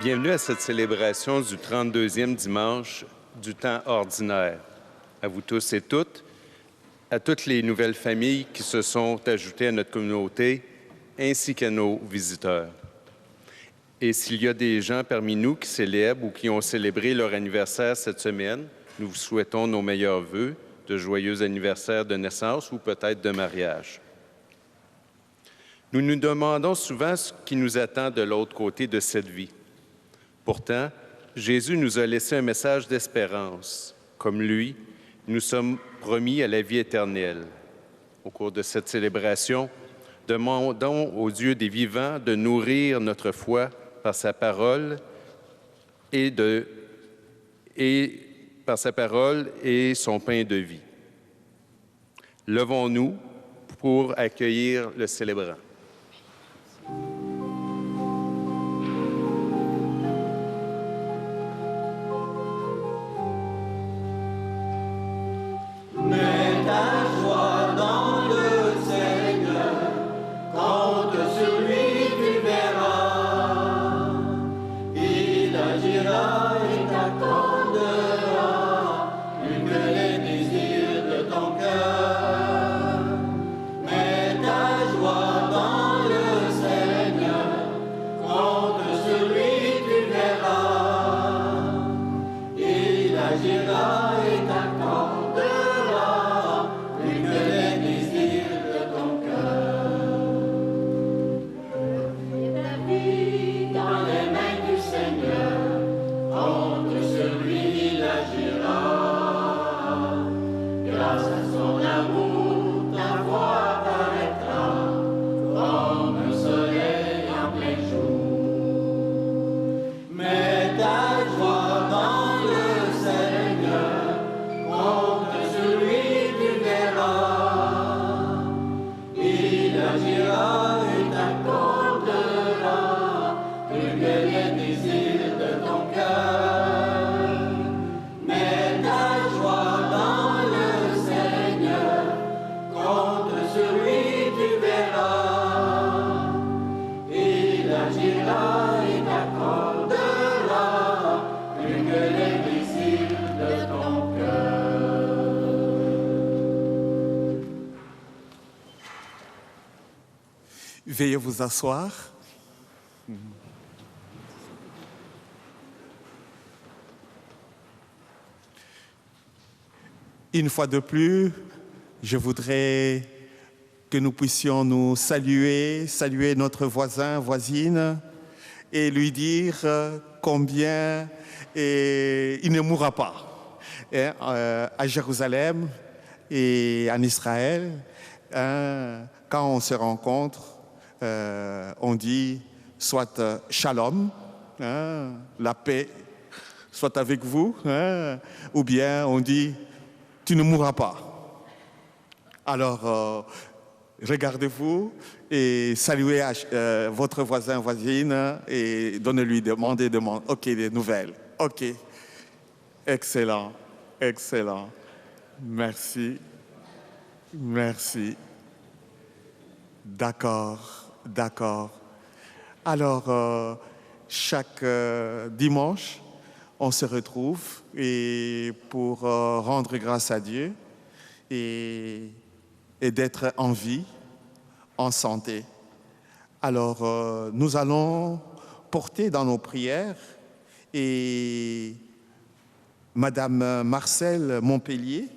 Bienvenue à cette célébration du 32e dimanche du temps ordinaire. À vous tous et toutes, à toutes les nouvelles familles qui se sont ajoutées à notre communauté, ainsi qu'à nos visiteurs. Et s'il y a des gens parmi nous qui célèbrent ou qui ont célébré leur anniversaire cette semaine, nous vous souhaitons nos meilleurs vœux de joyeux anniversaires de naissance ou peut-être de mariage. Nous nous demandons souvent ce qui nous attend de l'autre côté de cette vie. Pourtant, Jésus nous a laissé un message d'espérance. Comme lui, nous sommes promis à la vie éternelle. Au cours de cette célébration, demandons au Dieu des vivants de nourrir notre foi par sa parole et son pain de vie. Levons-nous pour accueillir le célébrant. Veuillez vous asseoir. Une fois de plus, je voudrais que nous puissions nous saluer notre voisin, voisine, et lui dire combien il ne mourra pas. À Jérusalem et en Israël, quand on se rencontre, on dit soit shalom, la paix soit avec vous, ou bien on dit tu ne mourras pas. Alors, regardez-vous et saluez votre voisin, voisine et demandez des nouvelles. Ok, excellent, excellent. Merci, merci. D'accord. Alors, chaque dimanche, on se retrouve et pour rendre grâce à Dieu et d'être en vie, en santé. Alors, nous allons porter dans nos prières et Madame Marcelle Montpellier,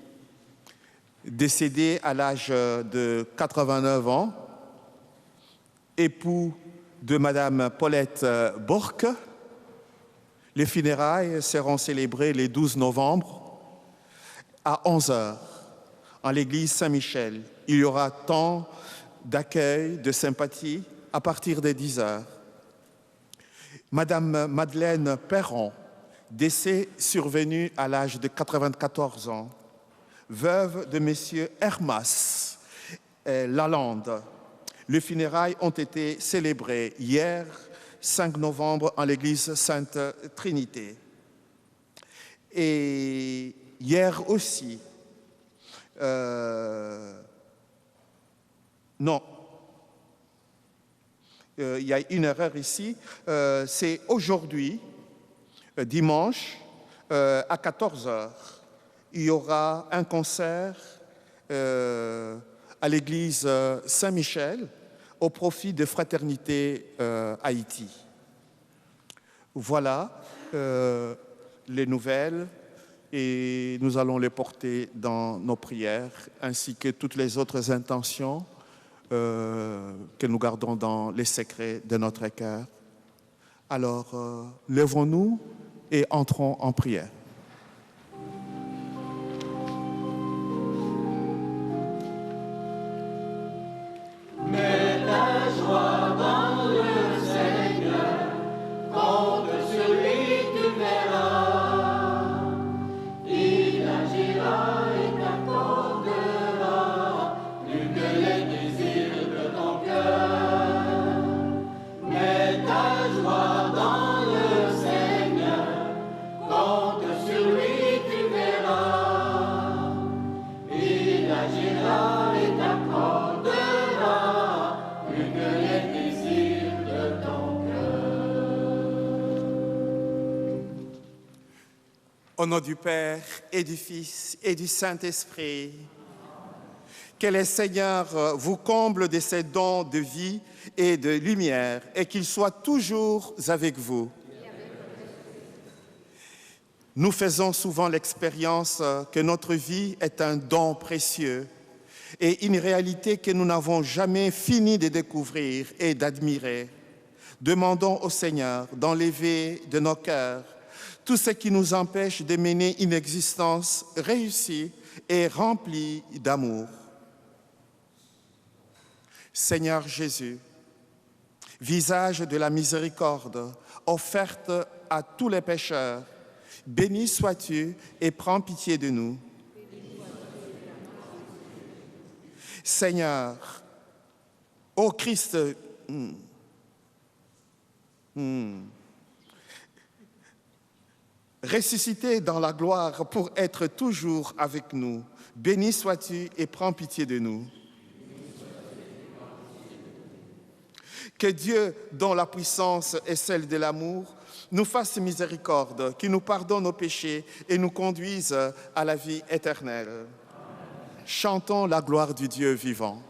décédée à l'âge de 89 ans, époux de Madame Paulette Bourque. Les funérailles seront célébrées le 12 novembre à 11h en l'église Saint-Michel. Il y aura temps d'accueil, de sympathie à partir de 10h. Madame Madeleine Perron, décès survenu à l'âge de 94 ans, veuve de Monsieur Hermas Lalande. Les funérailles ont été célébrées hier, 5 novembre, en l'église Sainte Trinité. Et hier aussi, il y a une erreur ici. C'est aujourd'hui, dimanche, à 14 heures. Il y aura un concert à l'église Saint-Michel au profit de Fraternité Haïti. Voilà les nouvelles et nous allons les porter dans nos prières ainsi que toutes les autres intentions que nous gardons dans les secrets de notre cœur. Alors, levons-nous et entrons en prière. Mets ta joie dans le Seigneur, compte sur lui, tu verras. Il agira et t'accordera plus que les désirs de ton cœur. Mets ta joie dans le Seigneur, compte sur lui, tu verras. Il agira et t'accordera plus que les désirs de ton cœur. Au nom du Père et du Fils et du Saint-Esprit, que le Seigneur vous comble de ses dons de vie et de lumière et qu'il soit toujours avec vous. Nous faisons souvent l'expérience que notre vie est un don précieux et une réalité que nous n'avons jamais fini de découvrir et d'admirer. Demandons au Seigneur d'enlever de nos cœurs tout ce qui nous empêche de mener une existence réussie et remplie d'amour. Seigneur Jésus, visage de la miséricorde offerte à tous les pécheurs, béni sois-tu et prends pitié de nous. Seigneur, ô Christ, ressuscité dans la gloire pour être toujours avec nous, béni sois-tu et prends pitié de nous. Que Dieu, dont la puissance est celle de l'amour, nous fasse miséricorde, qui nous pardonne nos péchés et nous conduise à la vie éternelle. Chantons la gloire du Dieu vivant.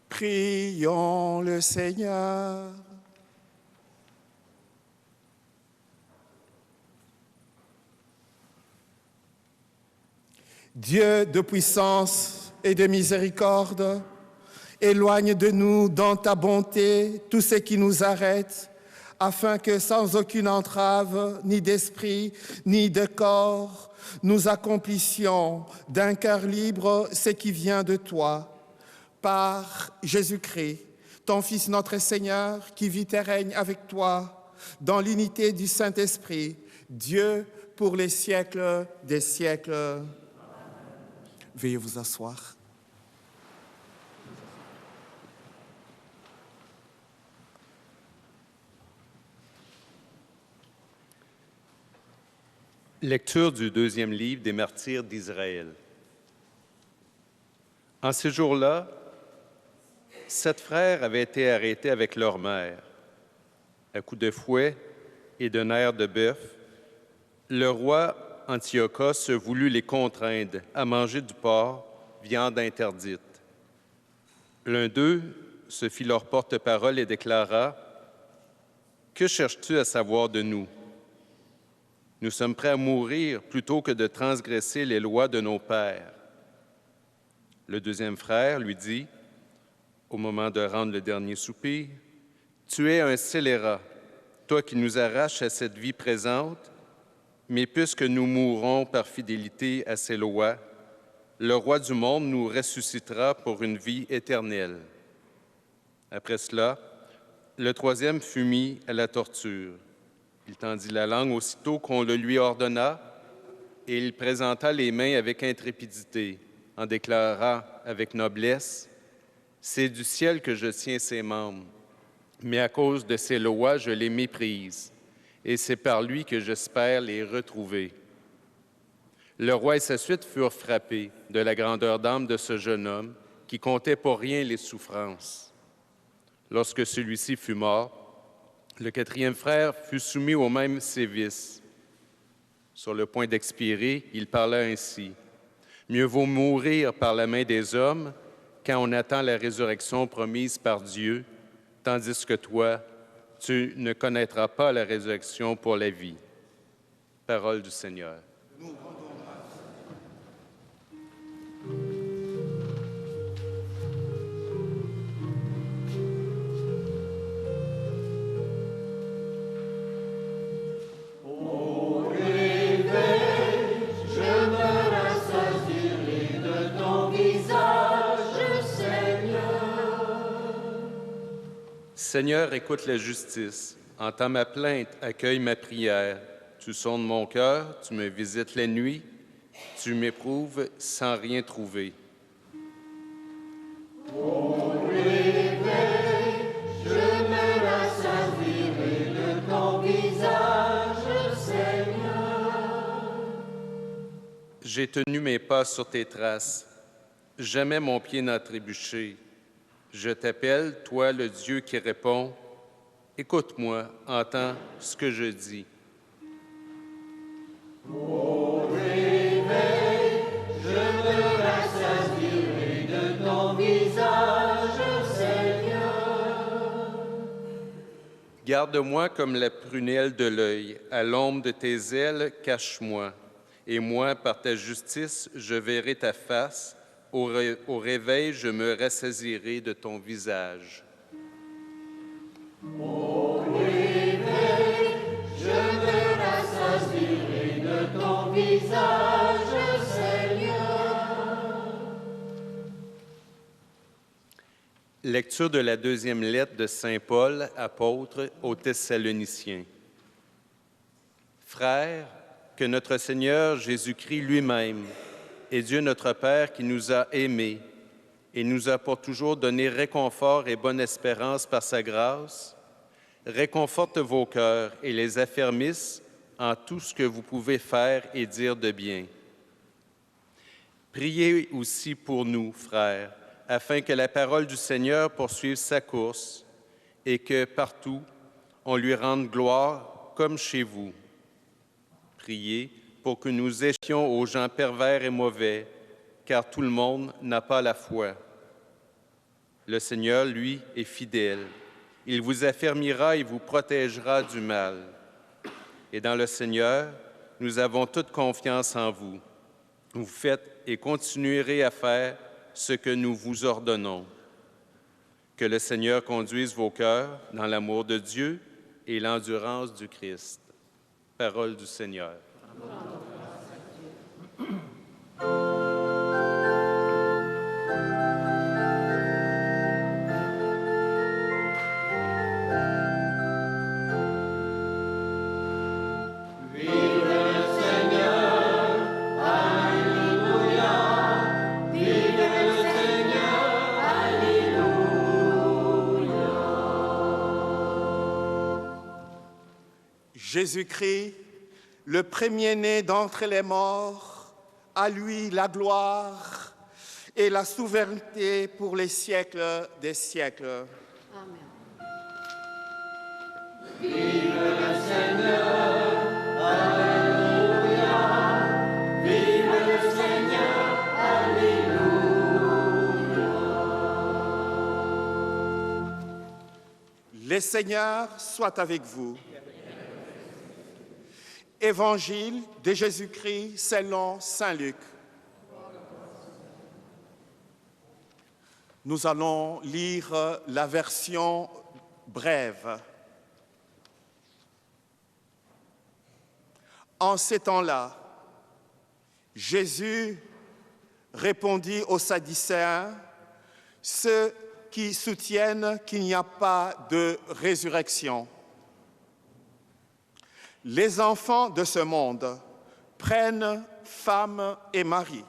Prions le Seigneur. Dieu de puissance et de miséricorde, éloigne de nous dans ta bonté tout ce qui nous arrête, afin que sans aucune entrave, ni d'esprit, ni de corps, nous accomplissions d'un cœur libre ce qui vient de toi, par Jésus-Christ, ton Fils notre Seigneur, qui vit et règne avec toi, dans l'unité du Saint-Esprit, Dieu pour les siècles des siècles. Veuillez vous asseoir. Lecture du deuxième livre des martyrs d'Israël. En ces jours-là, 7 frères avaient été arrêtés avec leur mère. À coups de fouet et de nerfs de bœuf, le roi Antiochos voulut les contraindre à manger du porc, viande interdite. L'un d'eux se fit leur porte-parole et déclara « Que cherches-tu à savoir de nous? Nous sommes prêts à mourir plutôt que de transgresser les lois de nos pères. » Le deuxième frère lui dit, au moment de rendre le dernier soupir, « Tu es un scélérat, toi qui nous arraches à cette vie présente, mais puisque nous mourrons par fidélité à ces lois, le roi du monde nous ressuscitera pour une vie éternelle. » Après cela, le troisième fut mis à la torture. Il tendit la langue aussitôt qu'on le lui ordonna, et il présenta les mains avec intrépidité, en déclarant avec noblesse, « C'est du ciel que je tiens ses membres, mais à cause de ses lois, je les méprise, et c'est par lui que j'espère les retrouver. » Le roi et sa suite furent frappés de la grandeur d'âme de ce jeune homme qui comptait pour rien les souffrances. Lorsque celui-ci fut mort, le quatrième frère fut soumis au même sévice. Sur le point d'expirer, il parla ainsi. « Mieux vaut mourir par la main des hommes quand on attend la résurrection promise par Dieu, tandis que toi, tu ne connaîtras pas la résurrection pour la vie. » Parole du Seigneur. Seigneur, écoute la justice, entends ma plainte, accueille ma prière. Tu sondes mon cœur, tu me visites la nuit, tu m'éprouves sans rien trouver. Au réveil, je me rassasirai de ton visage, Seigneur. J'ai tenu mes pas sur tes traces, jamais mon pied n'a trébuché. Je t'appelle, toi le Dieu qui répond, écoute-moi, entends ce que je dis. Au réveil, je me rassasirai de ton visage, Seigneur. Garde-moi comme la prunelle de l'œil, à l'ombre de tes ailes, cache-moi. Et moi, par ta justice, je verrai ta face. Au réveil, je me rassasirai de ton visage. Au réveil, je me rassasirai de ton visage, Seigneur. Lecture de la deuxième lettre de Saint Paul, apôtre aux Thessaloniciens. Frères, que notre Seigneur Jésus-Christ lui-même et Dieu notre Père qui nous a aimés et nous a pour toujours donné réconfort et bonne espérance par sa grâce, réconforte vos cœurs et les affermisse en tout ce que vous pouvez faire et dire de bien. Priez aussi pour nous, frères, afin que la parole du Seigneur poursuive sa course et que partout on lui rende gloire comme chez vous. Priez pour que nous échappions aux gens pervers et mauvais, car tout le monde n'a pas la foi. Le Seigneur, lui, est fidèle. Il vous affermira et vous protégera du mal. Et dans le Seigneur, nous avons toute confiance en vous. Vous faites et continuerez à faire ce que nous vous ordonnons. Que le Seigneur conduise vos cœurs dans l'amour de Dieu et l'endurance du Christ. Parole du Seigneur. Jésus-Christ, le premier-né d'entre les morts, à lui la gloire et la souveraineté pour les siècles des siècles. Amen. Vive le Seigneur, Alléluia. Vive le Seigneur, Alléluia. Le Seigneur soit avec vous. Évangile de Jésus-Christ selon saint Luc. Nous allons lire la version brève. En ces temps-là, Jésus répondit aux Sadducéens, ceux qui soutiennent qu'il n'y a pas de résurrection. Les enfants de ce monde prennent femme et mari.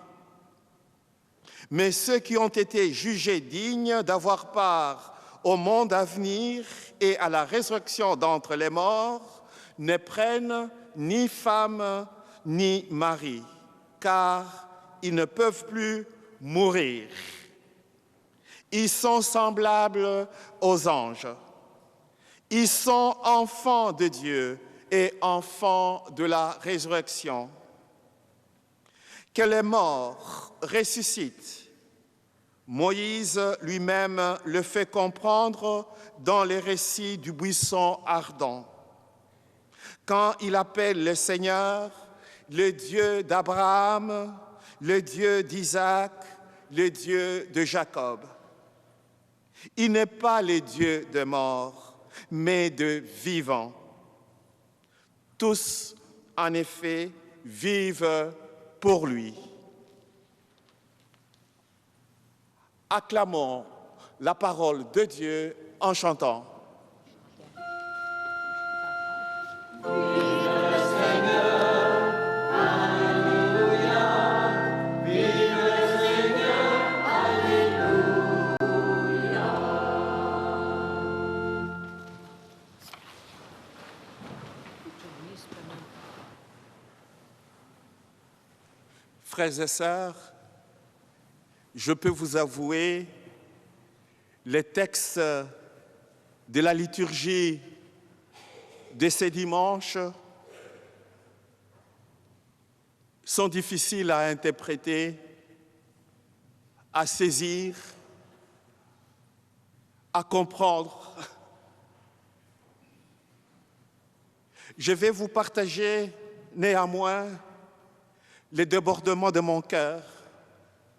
Mais ceux qui ont été jugés dignes d'avoir part au monde à venir et à la résurrection d'entre les morts ne prennent ni femme ni mari, car ils ne peuvent plus mourir. Ils sont semblables aux anges. Ils sont enfants de Dieu et enfants de la résurrection. Que les morts ressuscitent. Moïse lui-même le fait comprendre dans les récits du buisson ardent. Quand il appelle le Seigneur, le Dieu d'Abraham, le Dieu d'Isaac, le Dieu de Jacob. Il n'est pas le Dieu de morts, mais de vivants. Tous, en effet, vivent pour lui. Acclamons la parole de Dieu en chantant. Frères et sœurs, je peux vous avouer, les textes de la liturgie de ces dimanches sont difficiles à interpréter, à saisir, à comprendre. Je vais vous partager néanmoins les débordements de mon cœur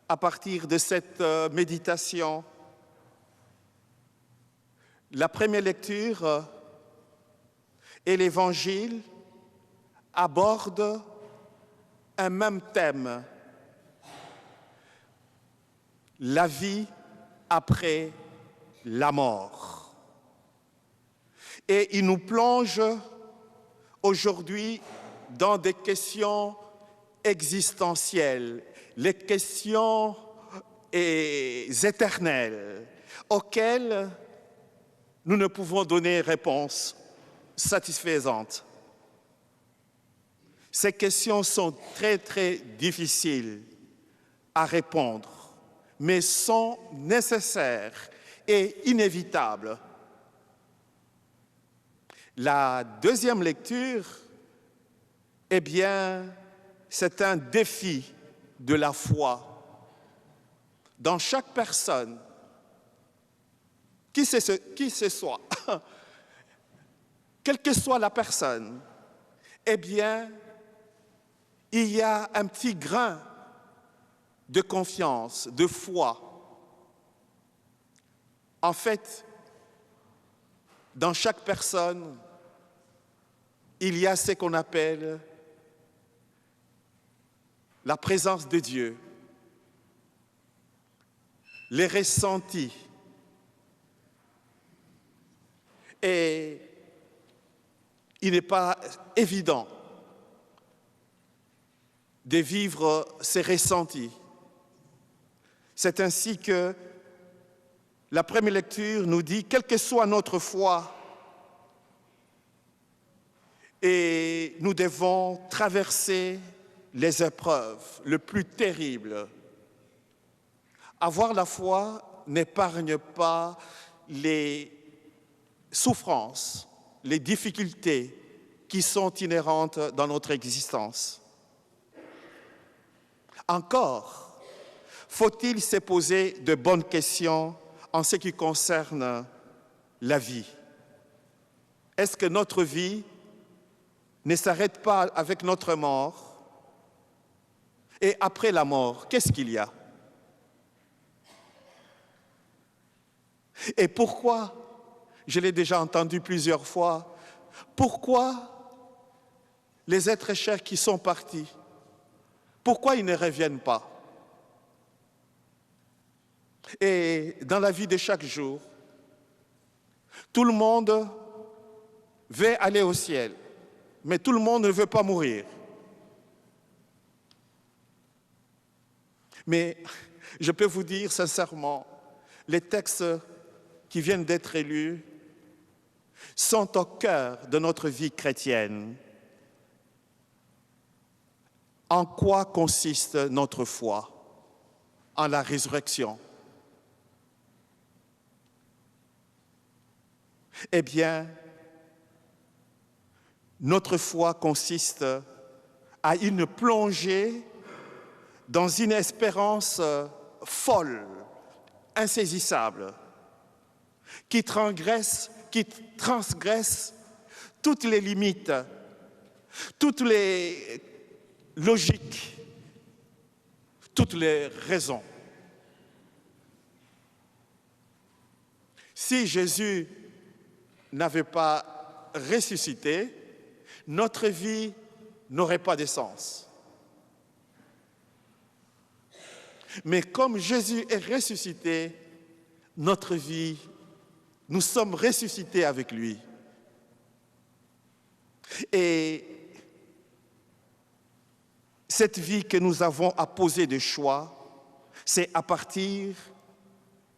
à partir de cette méditation. La première lecture et l'Évangile abordent un même thème, la vie après la mort. Et il nous plonge aujourd'hui dans des questions existentielles, les questions éternelles auxquelles nous ne pouvons donner réponse satisfaisante. Ces questions sont très, très difficiles à répondre, mais sont nécessaires et inévitables. La deuxième lecture, eh bien, c'est un défi de la foi dans chaque personne, qui ce soit, quelle que soit la personne, eh bien, il y a un petit grain de confiance, de foi. En fait, dans chaque personne, il y a ce qu'on appelle la présence de Dieu, les ressentis. Et il n'est pas évident de vivre ces ressentis. C'est ainsi que la première lecture nous dit, quelle que soit notre foi, et nous devons traverser les épreuves les plus terribles. Avoir la foi n'épargne pas les souffrances, les difficultés qui sont inhérentes dans notre existence. Encore, faut-il se poser de bonnes questions en ce qui concerne la vie? Est-ce que notre vie ne s'arrête pas avec notre mort? Et après la mort, qu'est-ce qu'il y a? Et pourquoi, je l'ai déjà entendu plusieurs fois, pourquoi les êtres chers qui sont partis, pourquoi ils ne reviennent pas? Et dans la vie de chaque jour, tout le monde veut aller au ciel, mais tout le monde ne veut pas mourir. Mais je peux vous dire sincèrement, les textes qui viennent d'être élus sont au cœur de notre vie chrétienne. En quoi consiste notre foi? En la résurrection. Eh bien, notre foi consiste à une plongée dans une espérance folle, insaisissable, qui transgresse toutes les limites, toutes les logiques, toutes les raisons. Si Jésus n'avait pas ressuscité, notre vie n'aurait pas de sens. Mais comme Jésus est ressuscité, notre vie, nous sommes ressuscités avec lui. Et cette vie que nous avons à poser de choix, c'est à partir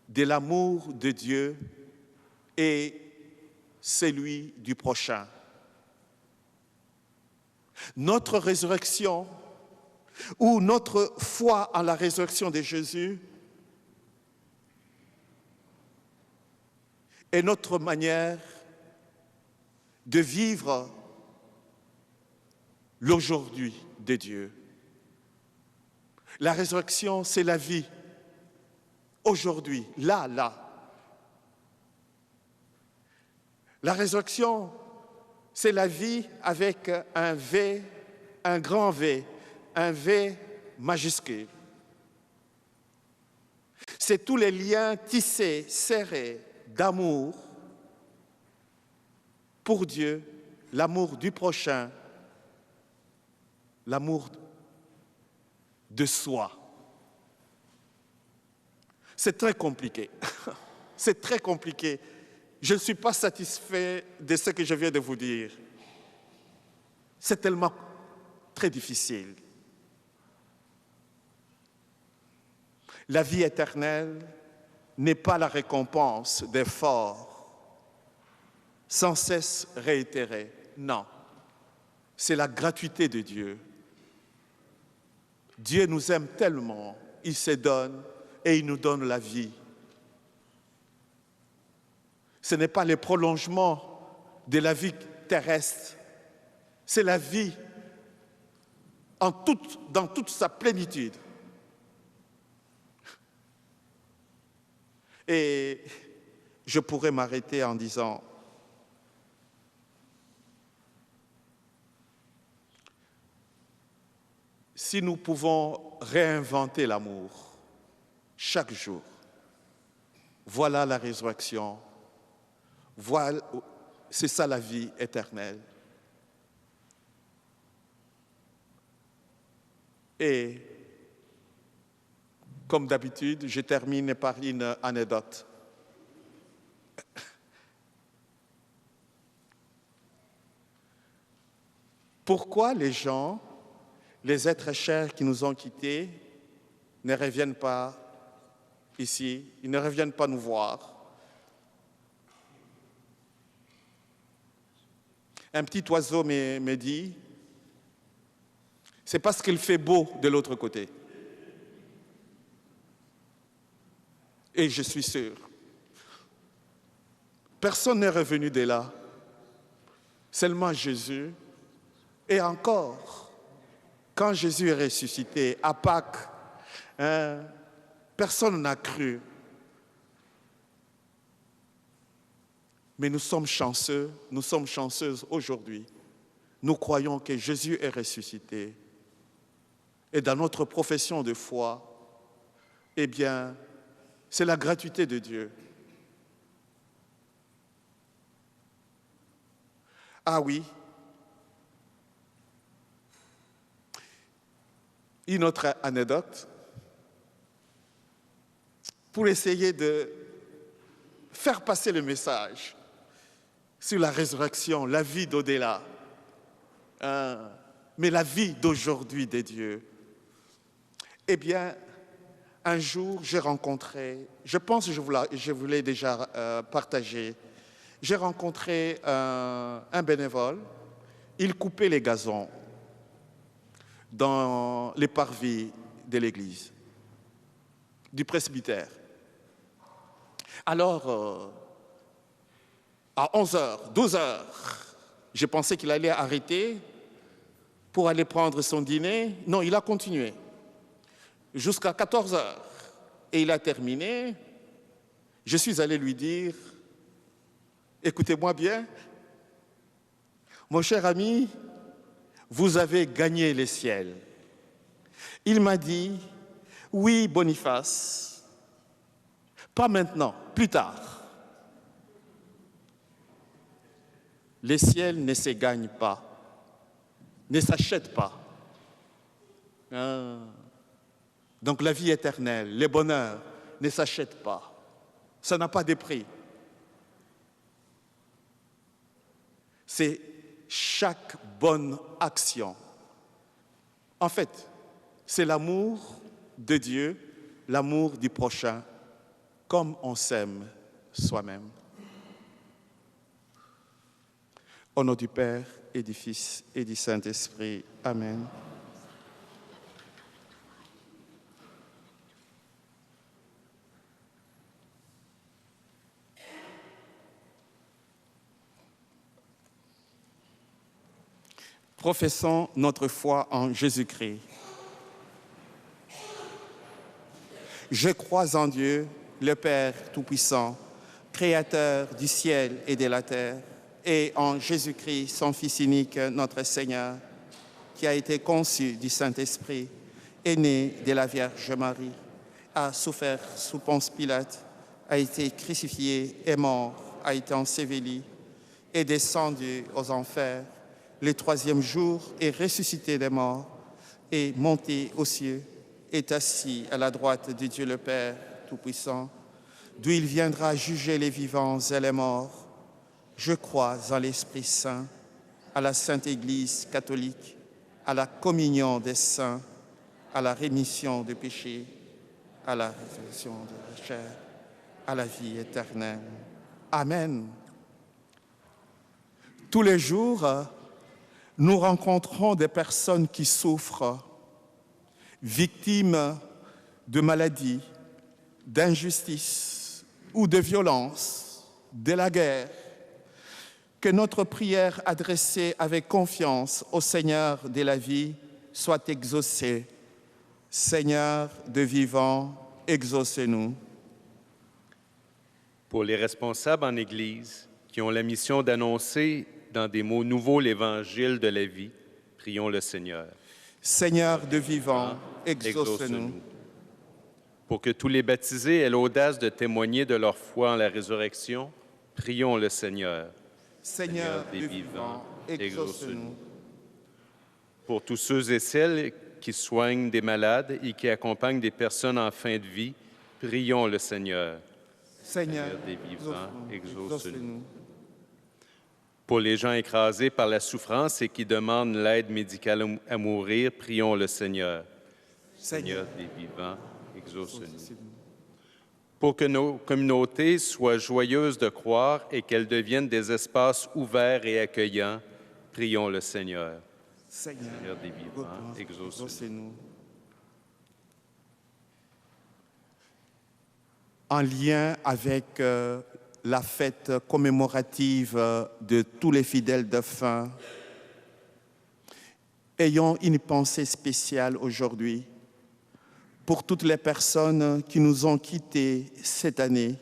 de l'amour de Dieu et celui du prochain. Notre résurrection ou notre foi en la résurrection de Jésus est notre manière de vivre l'aujourd'hui de Dieu. La résurrection, c'est la vie. Aujourd'hui, là. La résurrection, c'est la vie avec un V, un grand V, un V majuscule. C'est tous les liens tissés, serrés d'amour pour Dieu, l'amour du prochain, l'amour de soi. C'est très compliqué. C'est très compliqué. Je ne suis pas satisfait de ce que je viens de vous dire. C'est tellement très difficile. La vie éternelle n'est pas la récompense d'efforts sans cesse réitérés. Non, c'est la gratuité de Dieu. Dieu nous aime tellement, il se donne et il nous donne la vie. Ce n'est pas le prolongement de la vie terrestre, c'est la vie dans toute sa plénitude. Et je pourrais m'arrêter en disant, si nous pouvons réinventer l'amour chaque jour, voilà la résurrection, voilà, c'est ça la vie éternelle. Et comme d'habitude, je termine par une anecdote. Pourquoi les gens, les êtres chers qui nous ont quittés, ne reviennent pas ici, ils ne reviennent pas nous voir? Un petit oiseau me dit, c'est parce qu'il fait beau de l'autre côté. Et je suis sûr, personne n'est revenu de là, seulement Jésus. Et encore, quand Jésus est ressuscité à Pâques, personne n'a cru. Mais nous sommes chanceux, nous sommes chanceuses aujourd'hui. Nous croyons que Jésus est ressuscité. Et dans notre profession de foi, eh bien, c'est la gratuité de Dieu. Ah oui. Une autre anecdote, pour essayer de faire passer le message sur la résurrection, la vie d'au-delà, mais la vie d'aujourd'hui des dieux. Eh bien, un jour, j'ai rencontré, je pense que je vous l'ai déjà partagé, j'ai rencontré un bénévole, il coupait les gazons dans les parvis de l'église, du presbytère. Alors, à 11h, 12h, je pensais qu'il allait arrêter pour aller prendre son dîner. Non, il a continué jusqu'à 14h. Et il a terminé. Je suis allé lui dire, écoutez-moi bien, mon cher ami, vous avez gagné les ciels. Il m'a dit, oui, Boniface, pas maintenant, plus tard. Les ciels ne se gagnent pas, ne s'achètent pas. Donc la vie éternelle, les bonheurs ne s'achètent pas. Ça n'a pas de prix. C'est chaque bonne action. En fait, c'est l'amour de Dieu, l'amour du prochain, comme on s'aime soi-même. Au nom du Père et du Fils et du Saint-Esprit. Amen. Professons notre foi en Jésus-Christ. Je crois en Dieu, le Père Tout-Puissant, Créateur du ciel et de la terre, et en Jésus-Christ, son Fils unique, notre Seigneur, qui a été conçu du Saint-Esprit, est né de la Vierge Marie, a souffert sous Ponce Pilate, a été crucifié, est mort, a été enseveli, est descendu aux enfers, le troisième jour est ressuscité des morts, est monté aux cieux, est assis à la droite de Dieu le Père Tout-Puissant, d'où il viendra juger les vivants et les morts. Je crois en l'Esprit Saint, à la Sainte Église catholique, à la communion des saints, à la rémission des péchés, à la résurrection de la chair, à la vie éternelle. Amen. Tous les jours, nous rencontrons des personnes qui souffrent, victimes de maladies, d'injustice ou de violence, de la guerre. Que notre prière adressée avec confiance au Seigneur de la vie soit exaucée. Seigneur de vivant, exaucez-nous. Pour les responsables en Église qui ont la mission d'annoncer dans des mots nouveaux l'Évangile de la vie, prions le Seigneur. Seigneur de vivant, exauce-nous. Pour que tous les baptisés aient l'audace de témoigner de leur foi en la résurrection, prions le Seigneur. Seigneur de vivant, exauce-nous. Pour tous ceux et celles qui soignent des malades et qui accompagnent des personnes en fin de vie, prions le Seigneur. Seigneur des vivants, exauce-nous. exauce-nous. Pour les gens écrasés par la souffrance et qui demandent l'aide médicale à mourir, prions le Seigneur. Seigneur des vivants, exauce-nous. Pour que nos communautés soient joyeuses de croire et qu'elles deviennent des espaces ouverts et accueillants, prions le Seigneur. Seigneur des vivants, exauce-nous. exauce-nous. En lien avec la fête commémorative de tous les fidèles défunts, ayons une pensée spéciale aujourd'hui pour toutes les personnes qui nous ont quittés cette année,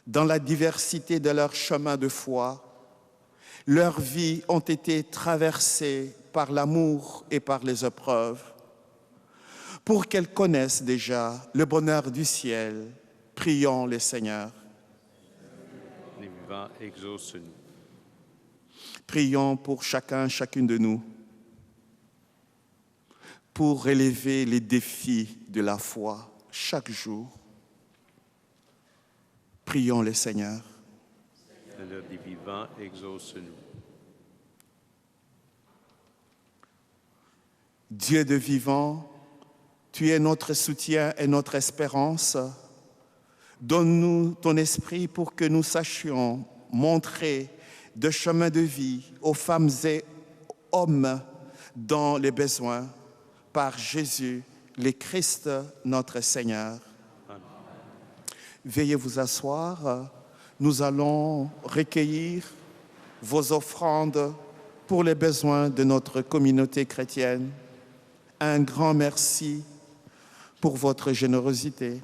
dans la diversité de leur chemin de foi. Leurs vies ont été traversées par l'amour et par les épreuves. Pour qu'elles connaissent déjà le bonheur du ciel, prions le Seigneur. Les vivants, exauce-nous. Prions pour chacun, chacune de nous, pour relever les défis de la foi chaque jour. Prions le Seigneur. Seigneur des vivants, exauce-nous. Dieu de vivant, tu es notre soutien et notre espérance. Donne-nous ton esprit pour que nous sachions montrer de chemin de vie aux femmes et hommes dans les besoins par Jésus, le Christ, notre Seigneur. Amen. Veuillez vous asseoir. Nous allons recueillir vos offrandes pour les besoins de notre communauté chrétienne. Un grand merci pour votre générosité.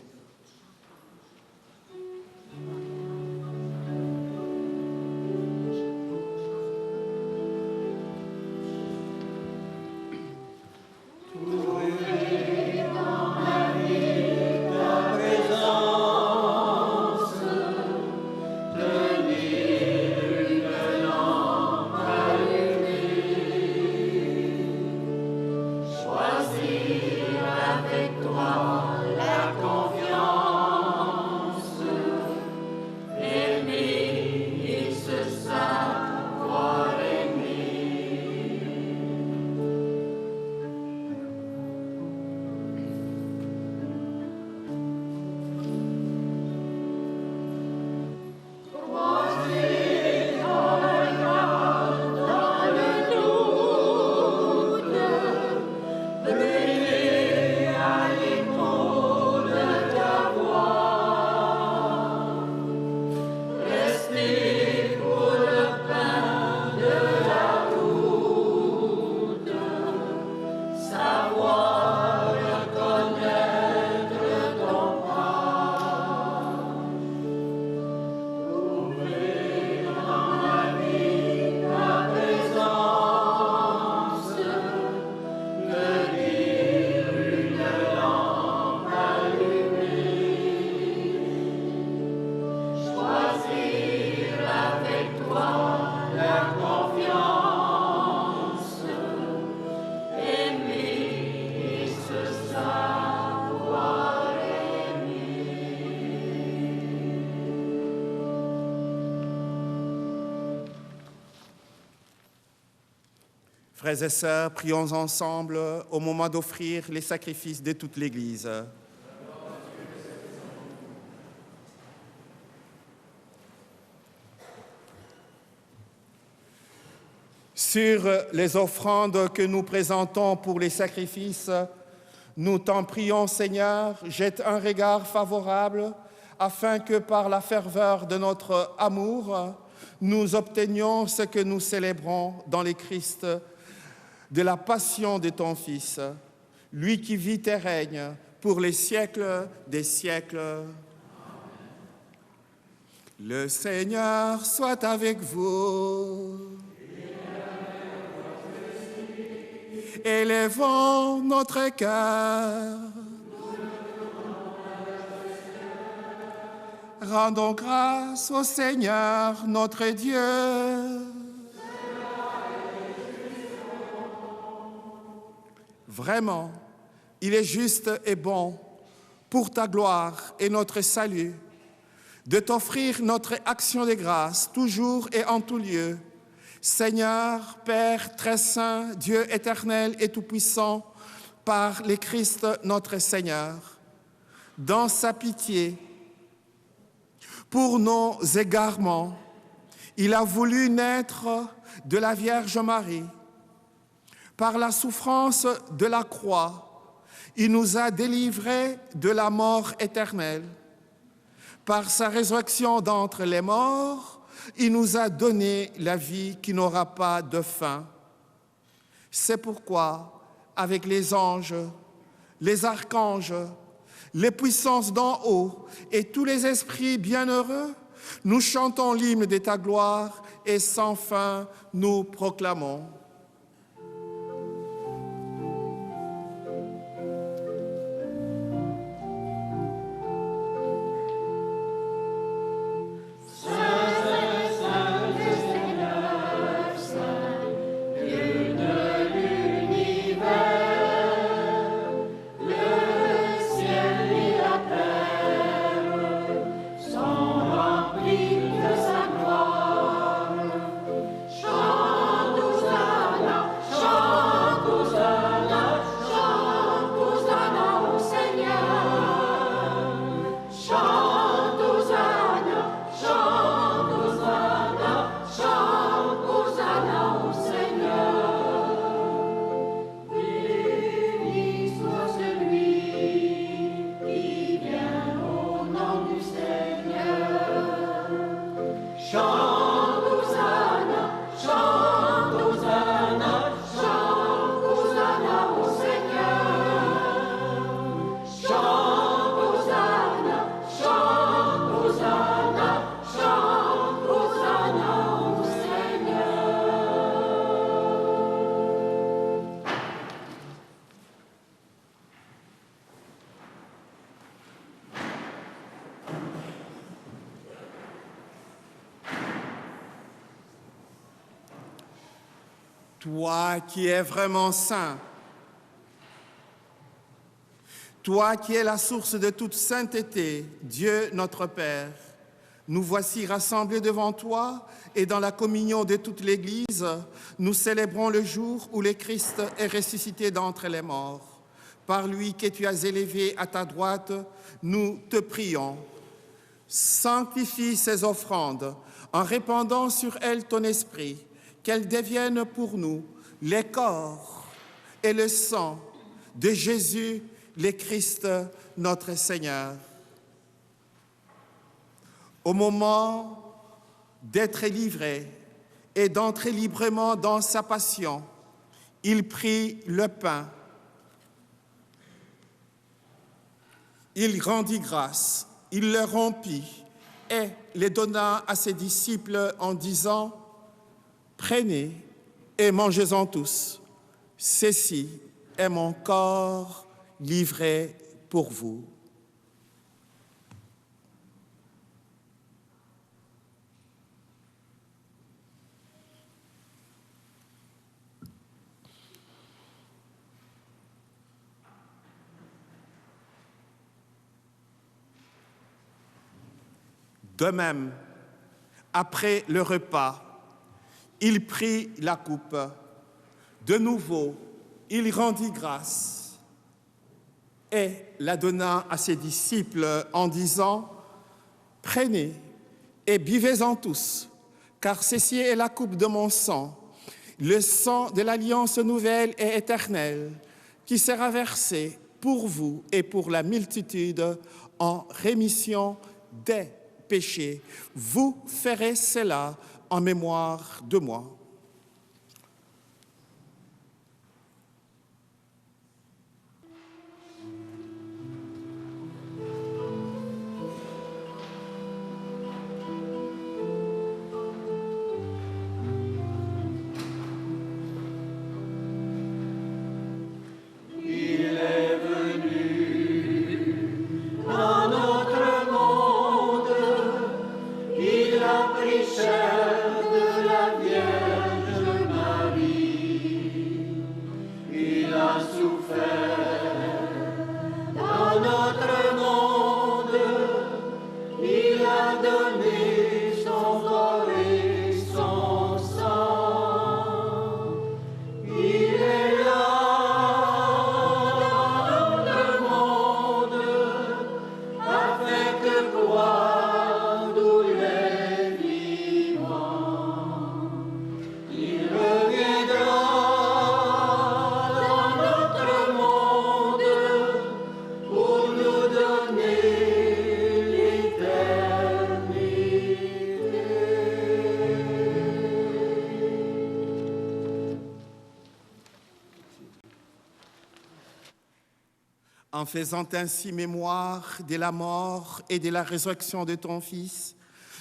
Frères et sœurs, prions ensemble au moment d'offrir les sacrifices de toute l'Église. Sur les offrandes que nous présentons pour les sacrifices, nous t'en prions, Seigneur, jette un regard favorable afin que par la ferveur de notre amour, nous obtenions ce que nous célébrons dans le Christ, de la passion de ton Fils, lui qui vit et règne pour les siècles des siècles. Amen. Le Seigneur soit avec vous. élevons notre cœur. Rendons grâce au Seigneur, notre Dieu. Vraiment, il est juste et bon pour ta gloire et notre salut de t'offrir notre action de grâce toujours et en tout lieu. Seigneur, Père très saint, Dieu éternel et tout-puissant, par le Christ notre Seigneur, dans sa pitié, pour nos égarements, il a voulu naître de la Vierge Marie. Par la souffrance de la croix, il nous a délivrés de la mort éternelle. Par sa résurrection d'entre les morts, il nous a donné la vie qui n'aura pas de fin. C'est pourquoi, avec les anges, les archanges, les puissances d'en haut et tous les esprits bienheureux, nous chantons l'hymne de ta gloire et sans fin nous proclamons. Toi qui es vraiment saint, toi qui es la source de toute sainteté, Dieu notre Père, nous voici rassemblés devant toi et dans la communion de toute l'Église, nous célébrons le jour où le Christ est ressuscité d'entre les morts. Par lui que tu as élevé à ta droite, nous te prions. Sanctifie ces offrandes en répandant sur elles ton esprit, qu'elles deviennent pour nous les corps et le sang de Jésus, le Christ, notre Seigneur. Au moment d'être livré et d'entrer librement dans sa passion, il prit le pain. Il rendit grâce, il le rompit et le donna à ses disciples en disant « Prenez et mangez-en tous, ceci est mon corps livré pour vous. » De même, après le repas, il prit la coupe. De nouveau, il rendit grâce et la donna à ses disciples en disant « Prenez et buvez-en tous, car ceci est la coupe de mon sang, le sang de l'alliance nouvelle et éternelle, qui sera versé pour vous et pour la multitude en rémission des péchés. Vous ferez cela en mémoire de moi. » donné son corps et son sang. Il est là dans le monde, afin que croient tous les vivants. Il reviendra dans notre monde pour nous donner En faisant ainsi mémoire de la mort et de la résurrection de ton Fils,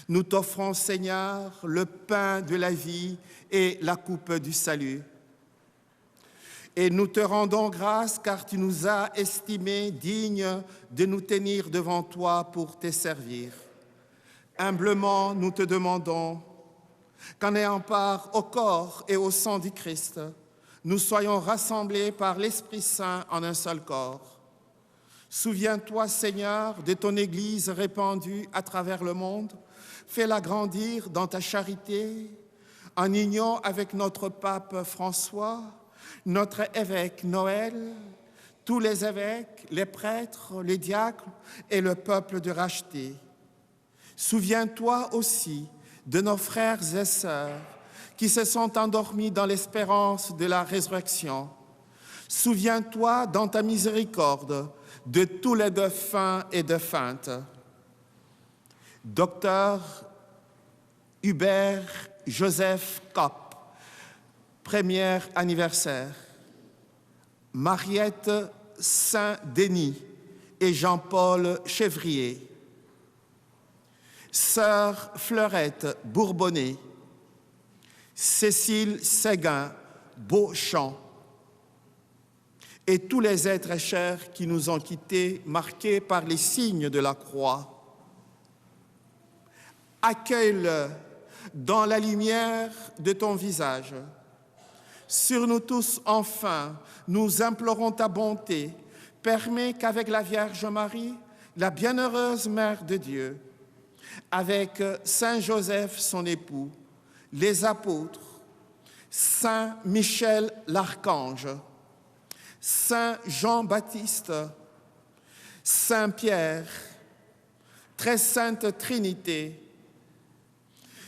nous t'offrons, Seigneur, le pain de la vie et la coupe du salut. Et nous te rendons grâce car tu nous as estimés dignes de nous tenir devant toi pour te servir. Humblement, nous te demandons qu'en ayant part au corps et au sang du Christ, nous soyons rassemblés par l'Esprit Saint en un seul corps. Souviens-toi, Seigneur, de ton Église répandue à travers le monde. Fais-la grandir dans ta charité, en union avec notre pape François, notre évêque Noël, tous les évêques, les prêtres, les diacres et le peuple de racheté. Souviens-toi aussi de nos frères et sœurs qui se sont endormis dans l'espérance de la résurrection. Souviens-toi dans ta miséricorde de tous les défunts et défuntes. Docteur Hubert Joseph Kopp, premier anniversaire. Mariette Saint-Denis et Jean-Paul Chevrier. Sœur Fleurette Bourbonnais. Cécile Séguin Beauchamp. Et tous les êtres chers qui nous ont quittés, marqués par les signes de la croix. Accueille-le dans la lumière de ton visage. Sur nous tous, enfin, nous implorons ta bonté. Permets qu'avec la Vierge Marie, la bienheureuse Mère de Dieu, avec Saint Joseph, son époux, les apôtres, Saint Michel l'Archange, Saint Jean-Baptiste, Saint Pierre, Très Sainte Trinité,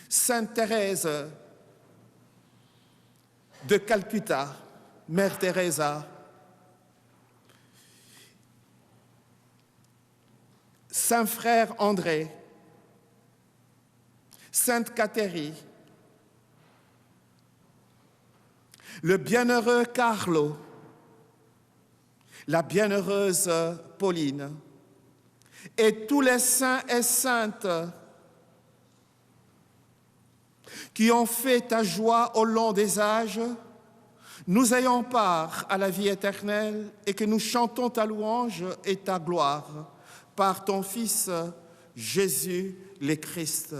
Sainte Thérèse de Calcutta, Mère Teresa, Saint Frère André, Sainte Catherine, le bienheureux Carlo, la bienheureuse Pauline et tous les saints et saintes qui ont fait ta joie au long des âges, nous ayons part à la vie éternelle et que nous chantons ta louange et ta gloire par ton Fils Jésus le Christ.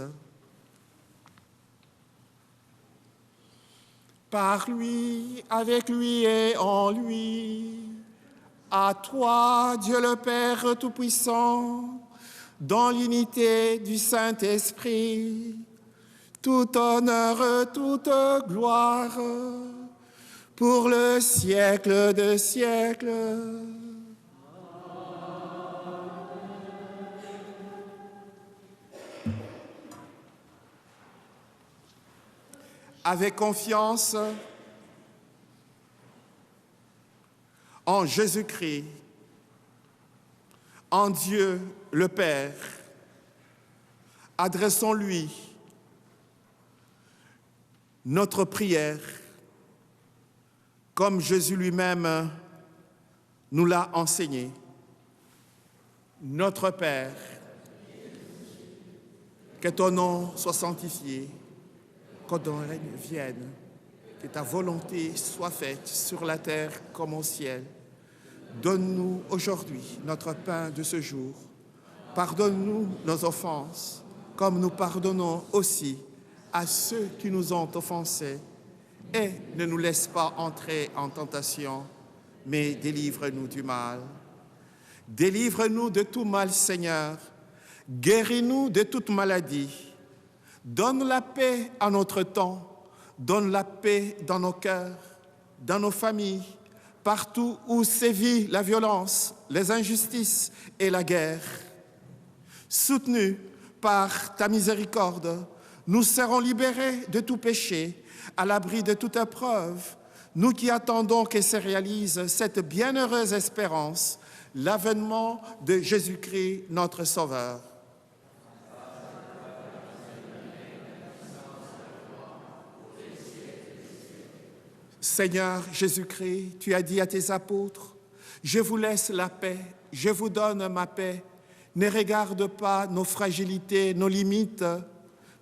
Par lui, avec lui et en lui, à toi, Dieu le Père Tout-Puissant, dans l'unité du Saint-Esprit, tout honneur, toute gloire, pour le siècle des siècles. Avec confiance en Jésus-Christ, en Dieu le Père, adressons-lui notre prière, comme Jésus lui-même nous l'a enseigné. Notre Père, que ton nom soit sanctifié, que ton règne vienne, que ta volonté soit faite sur la terre comme au ciel. Donne-nous aujourd'hui notre pain de ce jour. Pardonne-nous nos offenses, comme nous pardonnons aussi à ceux qui nous ont offensés. Et ne nous laisse pas entrer en tentation, mais délivre-nous du mal. Délivre-nous de tout mal, Seigneur, Guéris-nous de toute maladie. Donne la paix à notre temps. Donne la paix dans nos cœurs, dans nos familles, partout où sévit la violence, les injustices et la guerre. Soutenus par ta miséricorde, nous serons libérés de tout péché, à l'abri de toute épreuve, nous qui attendons que se réalise cette bienheureuse espérance, l'avènement de Jésus-Christ, notre Sauveur. Seigneur Jésus-Christ, tu as dit à tes apôtres, « Je vous laisse la paix, je vous donne ma paix. Ne regarde pas nos fragilités, nos limites,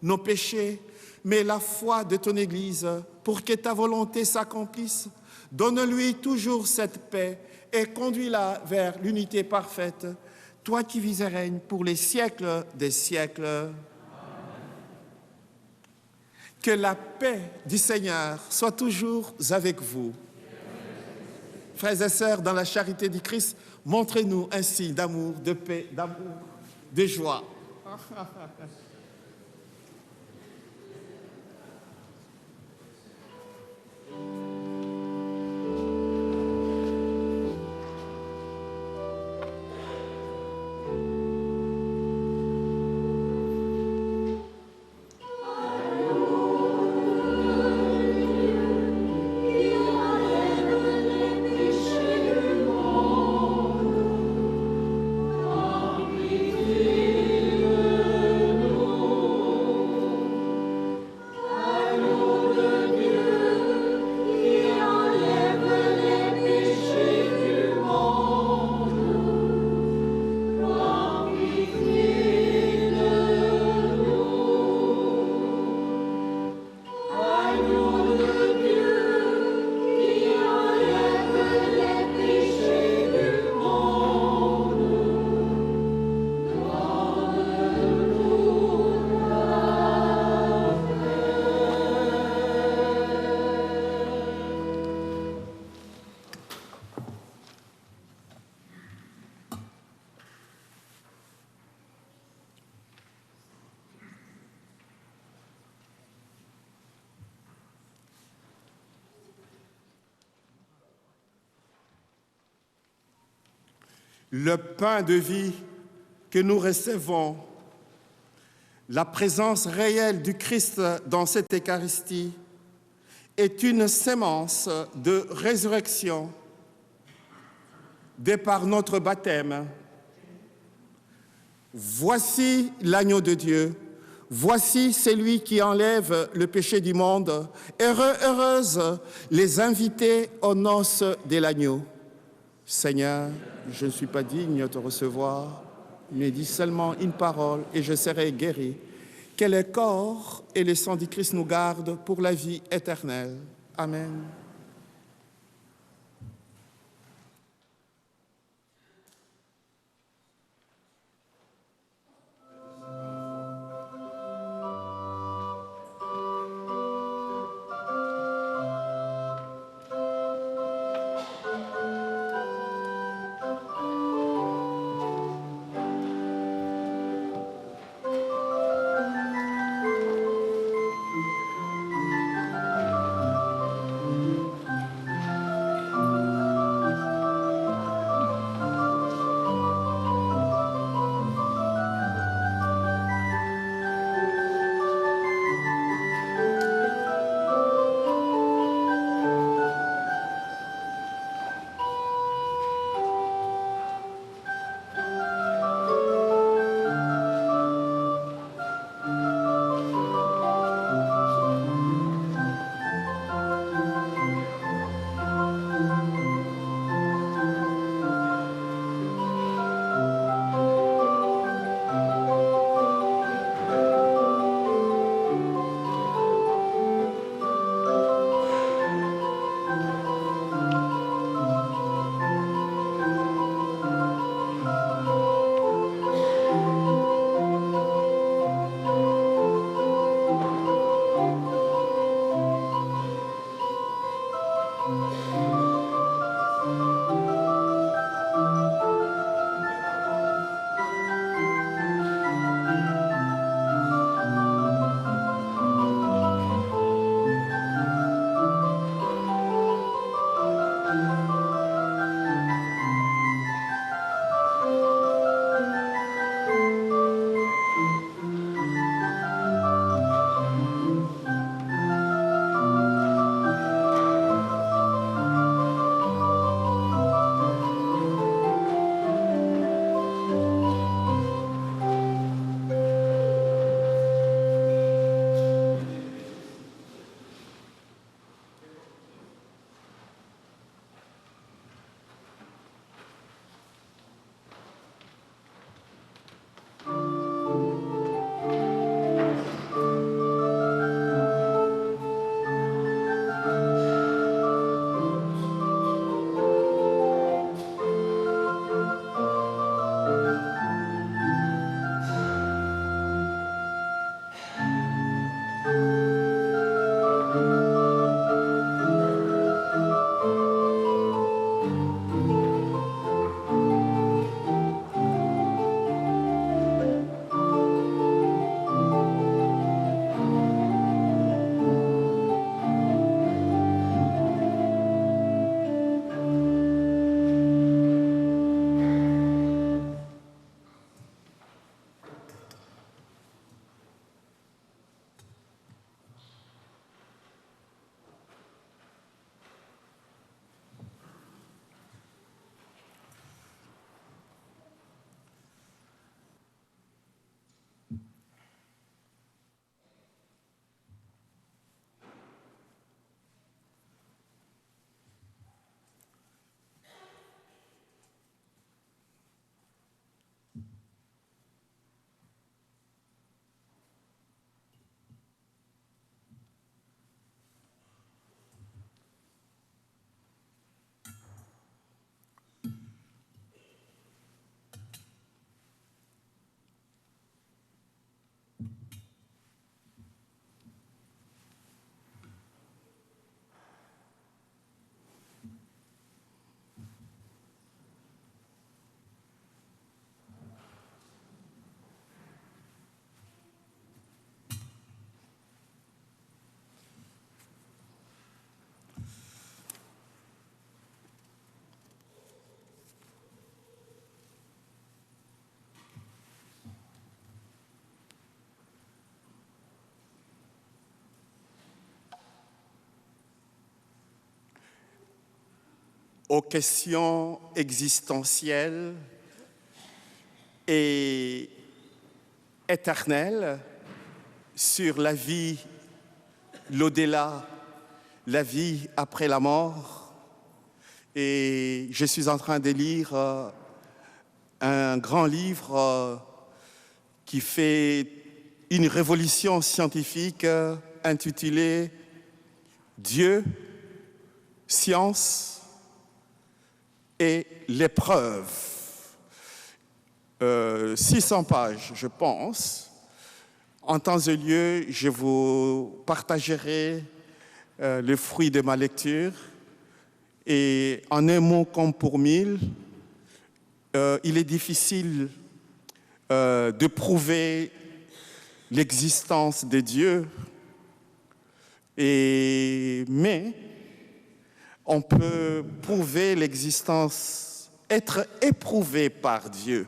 nos péchés, mais la foi de ton Église, pour que ta volonté s'accomplisse. Donne-lui toujours cette paix et conduis-la vers l'unité parfaite, toi qui vis et règnes pour les siècles des siècles. » Amen. Que la paix du Seigneur soit toujours avec vous. Frères et sœurs, dans la charité du Christ, montrez-nous un signe d'amour, de paix, d'amour, de joie. Le pain de vie que nous recevons, la présence réelle du Christ dans cette Eucharistie, est une sémence de résurrection de par notre baptême. Voici l'agneau de Dieu, voici celui qui enlève le péché du monde. Heureux, heureuses les invités aux noces de l'agneau. Seigneur, je ne suis pas digne de te recevoir, mais dis seulement une parole et je serai guéri. Que le corps et le sang du Christ nous gardent pour la vie éternelle. Amen. aux questions existentielles et éternelles sur la vie, l'au-delà, la vie après la mort. Et je suis en train de lire un grand livre qui fait une révolution scientifique intitulé « Dieu, science et l'épreuve ». 600 pages, je pense. En temps et lieu, je vous partagerai le fruit de ma lecture. Et en un mot comme pour mille, il est difficile de prouver l'existence de Dieu, mais on peut prouver l'existence, être éprouvé par Dieu.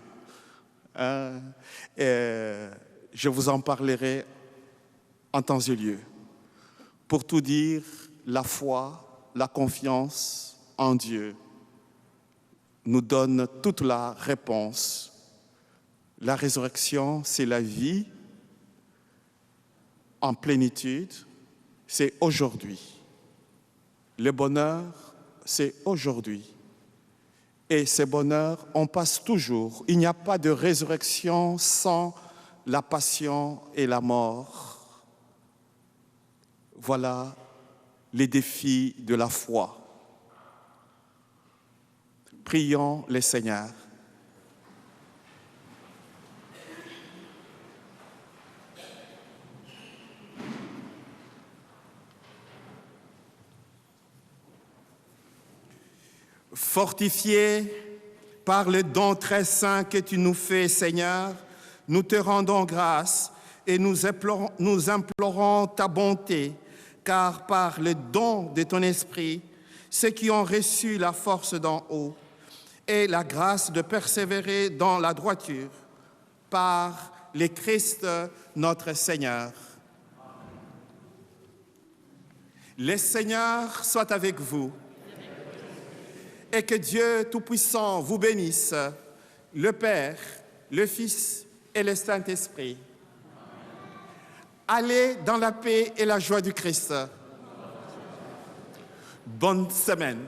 Je vous en parlerai en temps et lieu. Pour tout dire, la foi, la confiance en Dieu nous donne toute la réponse. La résurrection, c'est la vie en plénitude, c'est aujourd'hui. Le bonheur, c'est aujourd'hui. Et ce bonheur, on passe toujours. Il n'y a pas de résurrection sans la passion et la mort. Voilà les défis de la foi. Prions le Seigneur. Fortifiés par le don très saint que tu nous fais, Seigneur, nous te rendons grâce et nous implorons ta bonté, car par le don de ton esprit, ceux qui ont reçu la force d'en haut et la grâce de persévérer dans la droiture, par le Christ notre Seigneur. Le Seigneur soit avec vous. Et que Dieu Tout-Puissant vous bénisse, le Père, le Fils et le Saint-Esprit. Allez dans la paix et la joie du Christ. Bonne semaine.